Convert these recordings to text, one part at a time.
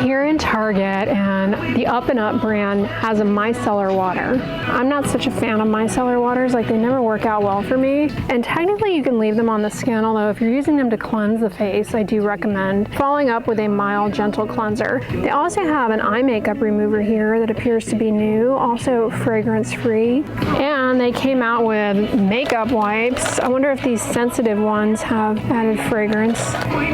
here in Target, and the Up and Up brand has a micellar water. I'm not such a fan of micellar waters, like they never work out well for me. And technically you can leave them on the skin, although if you're using them to cleanse the face, I do recommend following up with a mild, gentle cleanser. They also have an eye makeup remover here that appears to be new, also fragrance-free. And they came out with makeup wipes. I wonder if these sensitive ones have added fragrance.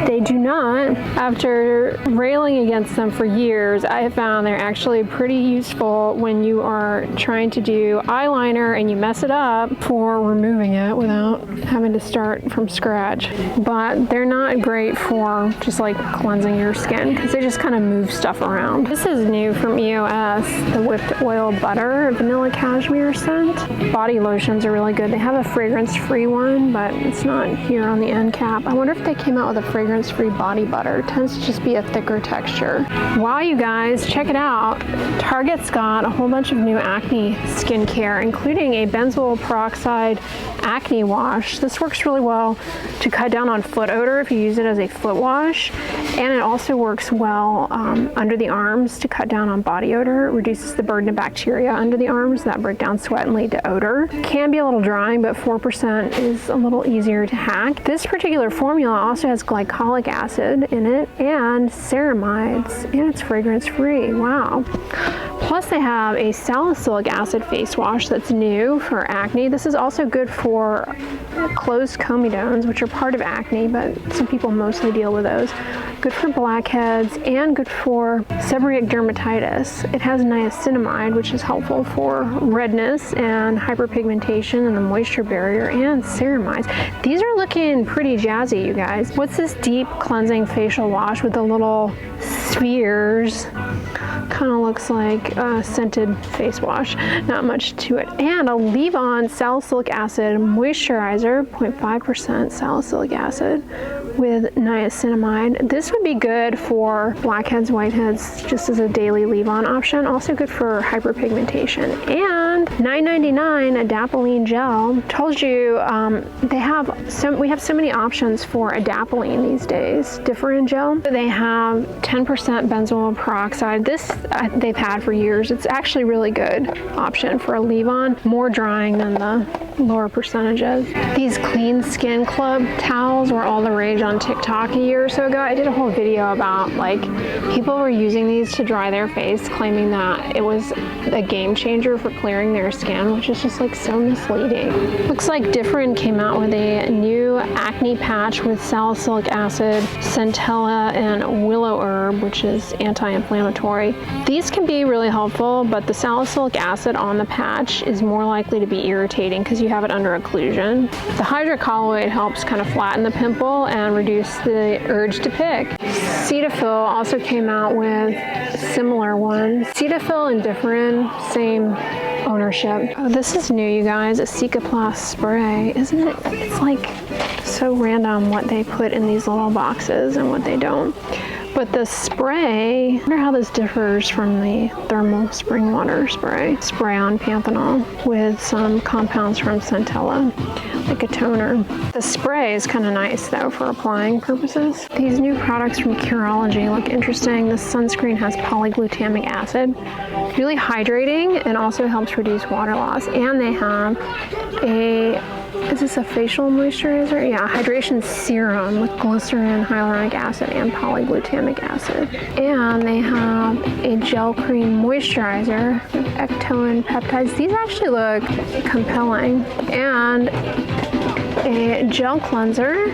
They do not. After railing against them for years, I have found they're actually pretty useful when you are trying to do eyeliner and you mess it up for removing it without having to start from scratch. But they're not great for just like cleansing your skin because they just kind of move stuff around. This is new from EOS, the Whipped Oil Butter Vanilla Cashmere scent. Body lotions are really good. They have a fragrance-free one, but it's not here on the end cap. I wonder if they came out with a fragrance-free body butter. It tends to just be a thicker texture. Wow, you guys, check it out. Target's got a whole bunch of new acne skincare, including a benzoyl peroxide acne wash. This works really well to cut down on foot odor if you use it as a foot wash, and it also works well under the arms to cut down on body odor. It reduces the burden of bacteria under the arms that break down sweat and lead to odor. Can be a little drying, but 4% is a little easier to hack. This particular formula also has glycolic acid in it and ceramides, and it's fragrance free. Wow. Plus they have a salicylic acid face wash that's new for acne. This is also good for closed comedones, which are part of acne, but some people mostly deal with those. Good for blackheads and good for seborrheic dermatitis. It has niacinamide, which is helpful for redness and hyperpigmentation and the moisture barrier, and ceramides. These are looking pretty jazzy, you guys. What's this deep cleansing facial wash with the little spheres? Kind of looks like a scented face wash. Not much to it. And a leave-on salicylic acid moisturizer, 0.5% salicylic acid with niacinamide. This would be good for blackheads, whiteheads, just as a daily leave-on option. Also good for hyperpigmentation. And $9.99 adapalene gel. Told you we have so many options for adapalene these days. Different gel. They have 10% benzoyl peroxide. This they've had for years. It's actually really good option for a leave-on. More drying than the lower percentages. These Clean Skin Club towels were all the rage on TikTok a year or so ago. I did a whole video about like people were using these to dry their face, claiming that it was a game changer for clearing their skin, which is just like so misleading. Looks like Differin came out with a new acne patch with salicylic acid, centella, and willow herb, which is anti-inflammatory. These can be really helpful, but the salicylic acid on the patch is more likely to be irritating because you have it under occlusion. The hydrocolloid helps kind of flatten the pimple and reduce the urge to pick. Cetaphil also came out with similar ones. Cetaphil and Differin, same ownership. Oh, this is new, you guys, a Cicaplast spray. Isn't it? It's like so random what they put in these little boxes and what they don't. But the spray, I wonder how this differs from the thermal spring water spray. Spray-on panthenol with some compounds from centella, like a toner. The spray is kind of nice though for applying purposes. These new products from Curology look interesting. This sunscreen has polyglutamic acid, really hydrating, and also helps reduce water loss. And they have is this a facial moisturizer? Yeah, hydration serum with glycerin, hyaluronic acid, and polyglutamic acid. And they have a gel cream moisturizer with ectoin peptides. These actually look compelling. And a gel cleanser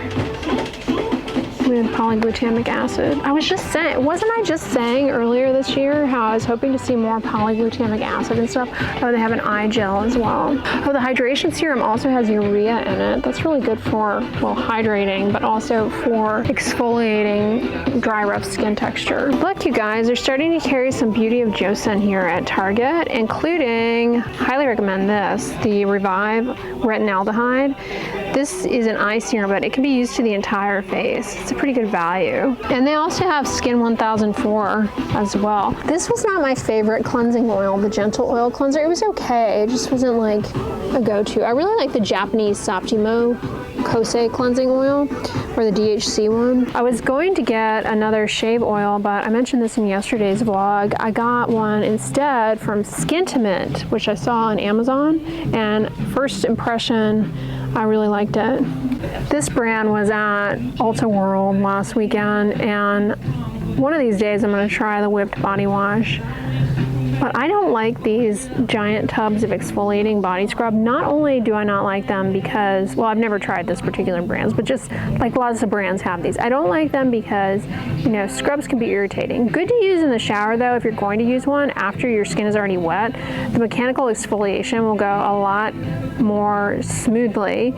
with polyglutamic acid. I was just saying, wasn't I just saying earlier this year how I was hoping to see more polyglutamic acid and stuff? Oh, they have an eye gel as well. Oh, the hydration serum also has urea in it. That's really good for, well, hydrating, but also for exfoliating dry, rough skin texture. Look, you guys, they're starting to carry some Beauty of Joseon here at Target, including, highly recommend this, the Revive Retinaldehyde. This is an eye serum, but it can be used to the entire face. It's a pretty good value. And they also have Skin 1004 as well. This was not my favorite cleansing oil, the Gentle Oil Cleanser. It was okay. It just wasn't like a go-to. I really like the Japanese Saptimo Kosei cleansing oil, or the DHC one. I was going to get another shave oil, but I mentioned this in yesterday's vlog. I got one instead from Skintimate, which I saw on Amazon, and first impression, I really liked it. This brand was at Ulta World last weekend, and one of these days I'm going to try the whipped body wash. But I don't like these giant tubs of exfoliating body scrub. Not only do I not like them because, well, I've never tried this particular brand, but just like lots of brands have these. I don't like them because, you know, scrubs can be irritating. Good to use in the shower though, if you're going to use one after your skin is already wet. The mechanical exfoliation will go a lot more smoothly,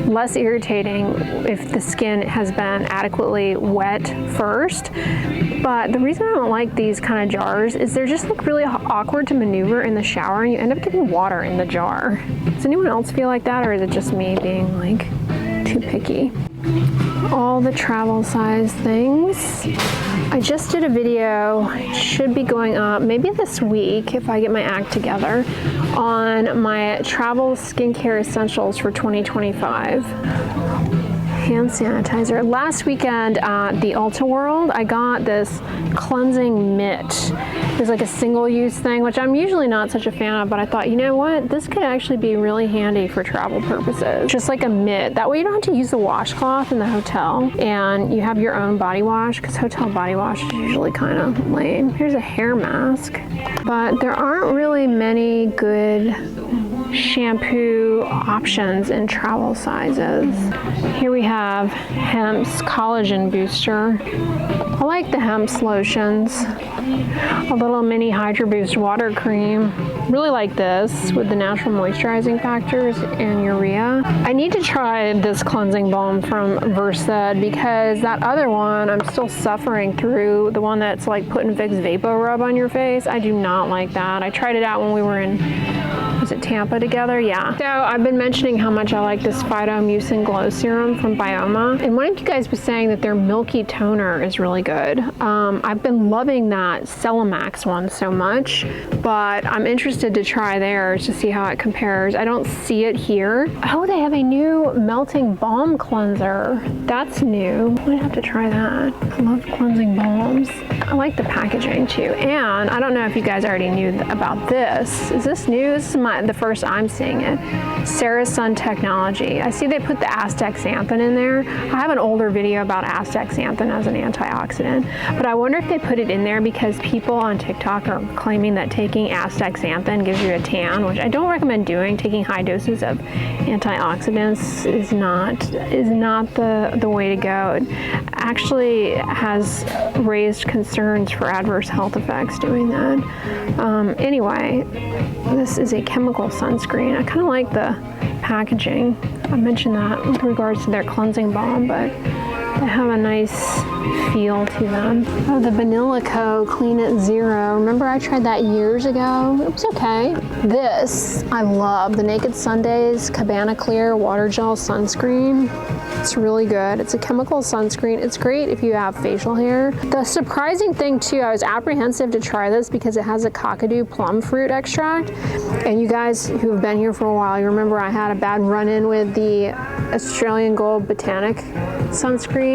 less irritating if the skin has been adequately wet first. But the reason I don't like these kind of jars is they're just like really awkward to maneuver in the shower, and you end up getting water in the jar. Does anyone else feel like that, or is it just me being like too picky? All the travel size things. I just did a video, it should be going up maybe this week if I get my act together, on my travel skincare essentials for 2025. Hand sanitizer. Last weekend at the Ulta World, I got this cleansing mitt. It's like a single-use thing, which I'm usually not such a fan of, but I thought, you know what? This could actually be really handy for travel purposes. Just like a mitt. That way you don't have to use the washcloth in the hotel, and you have your own body wash, because hotel body wash is usually kind of lame. Here's a hair mask. But there aren't really many good shampoo options in travel sizes. Here we have Hemp's Collagen Booster. I like the Hemp's lotions. A little mini Hydro Boost water cream. Really like this with the natural moisturizing factors and urea. I need to try this cleansing balm from Versed because that other one I'm still suffering through, the one that's like putting Vicks Vapor Rub on your face. I do not like that. I tried it out when we were in, was it Tampa together? Yeah. So I've been mentioning how much I like this Phytomucin Glow Serum from Bioma. And one of you guys was saying that their Milky Toner is really good. I've been loving that Celamax one so much, but I'm interested to try theirs to see how it compares. I don't see it here. Oh, they have a new melting balm cleanser. That's new. I might have to try that. I love cleansing balms. I like the packaging too. And I don't know if you guys already knew about this. Is this new? This is the first I'm seeing it. Sarasun Technology. I see they put the astaxanthin in there. I have an older video about astaxanthin as an antioxidant, but I wonder if they put it in there because people on TikTok are claiming that taking astaxanthin gives you a tan, which I don't recommend doing. Taking high doses of antioxidants is not the way to go. It actually has raised concerns for adverse health effects doing that. Anyway, this is a chemical sunscreen. I kind of like the packaging. I mentioned that with regards to their cleansing balm, but they have a nice feel to them. Oh, the Vanilla Co. Clean It Zero. Remember I tried that years ago? It was okay. This, I love. The Naked Sundays Cabana Clear Water Gel Sunscreen. It's really good. It's a chemical sunscreen. It's great if you have facial hair. The surprising thing too, I was apprehensive to try this because it has a Kakadu plum fruit extract. And you guys who have been here for a while, you remember I had a bad run-in with the Australian Gold Botanic sunscreen.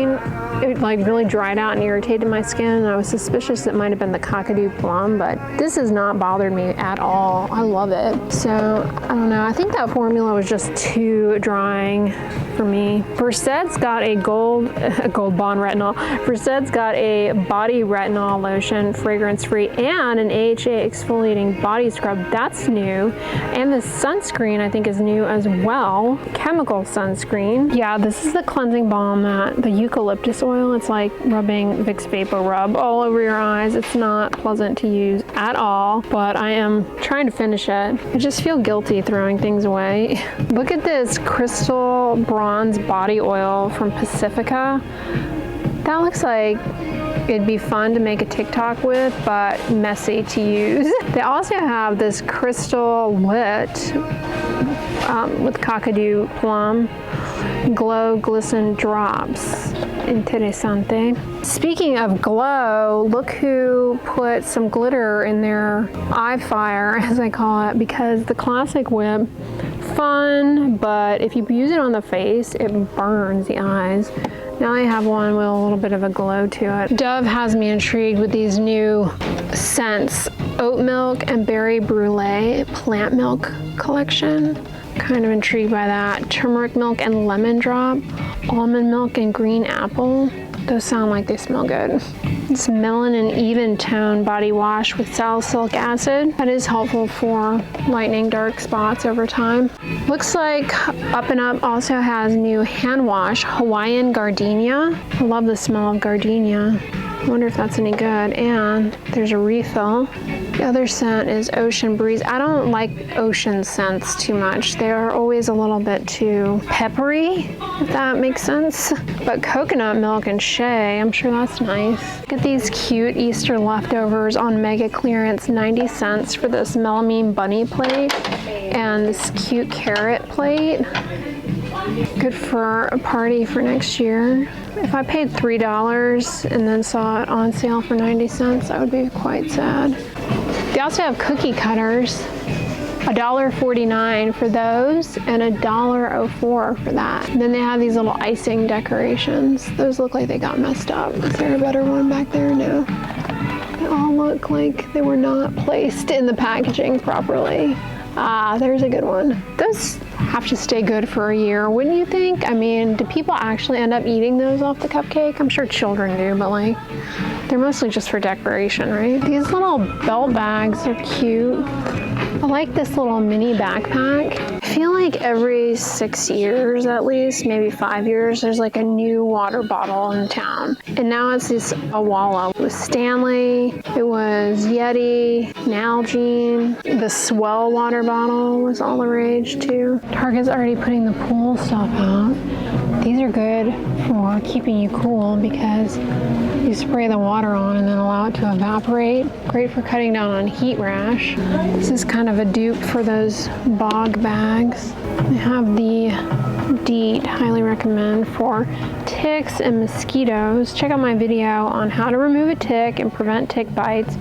It like really dried out and irritated my skin, and I was suspicious it might have been the Kakadu plum, but this has not bothered me at all. I love it. So I don't know, I think that formula was just too drying for me. Versed's got a gold bond retinol. Versed's got a body retinol lotion, fragrance free, and an AHA exfoliating body scrub. That's new. And the sunscreen I think is new as well. Chemical sunscreen. Yeah, this is the cleansing balm, the eucalyptus oil. It's like rubbing Vicks Vapor Rub all over your eyes. It's not pleasant to use at all, but I am trying to finish it. I just feel guilty throwing things away. Look at this Crystal Bronze Body Oil from Pacifica. That looks like it'd be fun to make a TikTok with, but messy to use. They also have this crystal lit with Kakadu plum glow glisten drops. Interessante. Speaking of glow, look who put some glitter in their eye fire, as I call it, because the classic whip, fun, but if you use it on the face, it burns the eyes. Now I have one with a little bit of a glow to it. Dove has me intrigued with these new scents. Oat milk and berry brulee plant milk collection. Kind of intrigued by that. Turmeric milk and lemon drop. Almond milk and green apple. Those sound like they smell good. It's Melanin Even Tone body wash with salicylic acid. That is helpful for lightening dark spots over time. Looks like Up and Up also has new hand wash, Hawaiian Gardenia. I love the smell of gardenia. I wonder if that's any good. And there's a refill. The other scent is Ocean Breeze. I don't like ocean scents too much. They're always a little bit too peppery, if that makes sense. But coconut milk and shea, I'm sure that's nice. Look at these cute Easter leftovers on mega clearance, 90 cents for this melamine bunny plate and this cute carrot plate. Good for a party for next year. If I paid $3 and then saw it on sale for 90 cents, I would be quite sad. They also have cookie cutters, $1.49 for those and $1.04 for that. And then they have these little icing decorations. Those look like they got messed up. Is there a better one back there? No. They all look like they were not placed in the packaging properly. Ah, there's a good one. Those have to stay good for a year, wouldn't you think? I mean, do people actually end up eating those off the cupcake? I'm sure children do, but like, they're mostly just for decoration, right? These little belt bags are cute. I like this little mini backpack. I feel like every 6 years at least, maybe 5 years, there's like a new water bottle in town. And now it's this Awala. It was Stanley, it was Yeti, Nalgene, the Swell water bottle was all the rage too. Target's already putting the pool stuff out. These are good for keeping you cool because you spray the water on and then allow it to evaporate. Great for cutting down on heat rash. This is kind of a dupe for those bog bags. I have the DEET, highly recommend for ticks and mosquitoes. Check out my video on how to remove a tick and prevent tick bites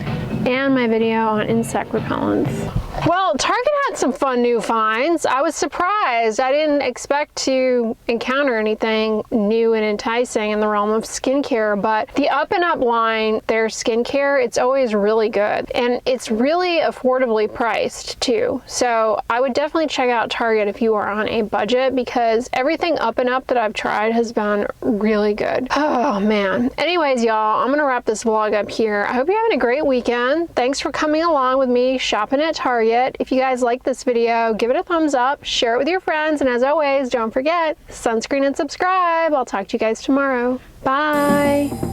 and my video on insect repellents. Well, Target had some fun new finds. I was surprised. I didn't expect to encounter anything new and enticing in the realm of skincare, but the Up and Up line, their skincare, it's always really good. And it's really affordably priced too. So I would definitely check out Target if you are on a budget because everything Up and Up that I've tried has been really good. Oh man. Anyways, y'all, I'm gonna wrap this vlog up here. I hope you're having a great weekend. Thanks for coming along with me shopping at Target. If you guys like this video, give it a thumbs up, share it with your friends, and as always, don't forget, sunscreen and subscribe. I'll talk to you guys tomorrow. Bye.